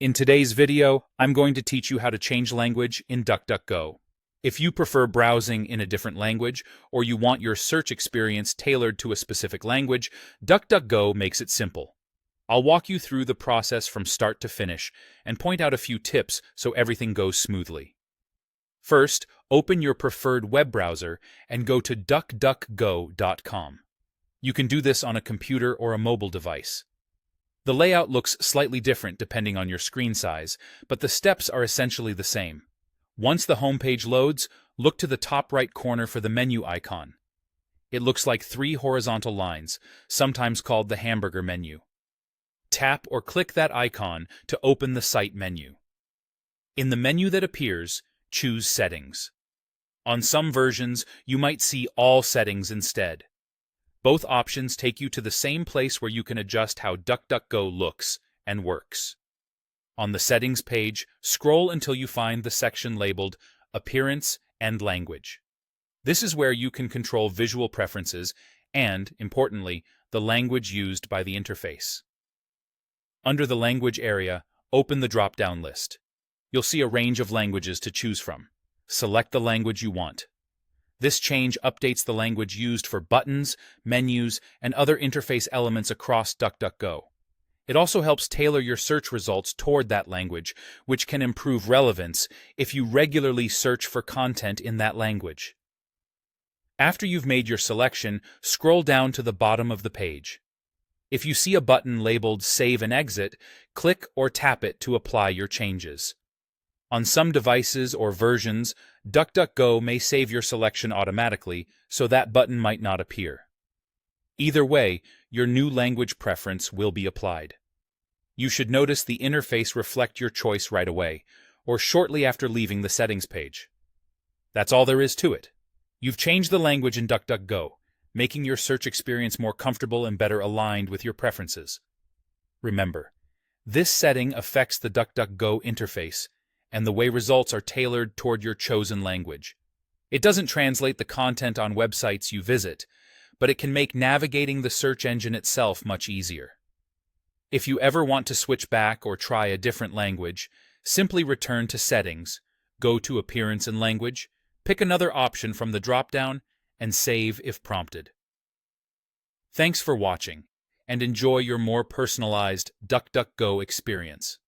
In today's video, I'm going to teach you how to change language in DuckDuckGo. If you prefer browsing in a different language, or you want your search experience tailored to a specific language, DuckDuckGo makes it simple. I'll walk you through the process from start to finish and point out a few tips so everything goes smoothly. First, open your preferred web browser and go to DuckDuckGo.com. You can do this on a computer or a mobile device. The layout looks slightly different depending on your screen size, but the steps are essentially the same. Once the homepage loads, look to the top right corner for the menu icon. It looks like three horizontal lines, sometimes called the hamburger menu. Tap or click that icon to open the site menu. In the menu that appears, choose Settings. On some versions, you might see All Settings instead. Both options take you to the same place where you can adjust how DuckDuckGo looks and works. On the Settings page, scroll until you find the section labeled Appearance and Language. This is where you can control visual preferences and, importantly, the language used by the interface. Under the Language area, open the drop-down list. You'll see a range of languages to choose from. Select the language you want. This change updates the language used for buttons, menus, and other interface elements across DuckDuckGo. It also helps tailor your search results toward that language, which can improve relevance if you regularly search for content in that language. After you've made your selection, scroll down to the bottom of the page. If you see a button labeled Save and Exit, click or tap it to apply your changes. On some devices or versions, DuckDuckGo may save your selection automatically, so that button might not appear. Either way, your new language preference will be applied. You should notice the interface reflect your choice right away, or shortly after leaving the settings page. That's all there is to it. You've changed the language in DuckDuckGo, making your search experience more comfortable and better aligned with your preferences. Remember, this setting affects the DuckDuckGo interface and the way results are tailored toward your chosen language. It doesn't translate the content on websites you visit, but it can make navigating the search engine itself much easier. If you ever want to switch back or try a different language, simply return to Settings, go to Appearance and Language, pick another option from the drop-down, and save if prompted. Thanks for watching, and enjoy your more personalized DuckDuckGo experience.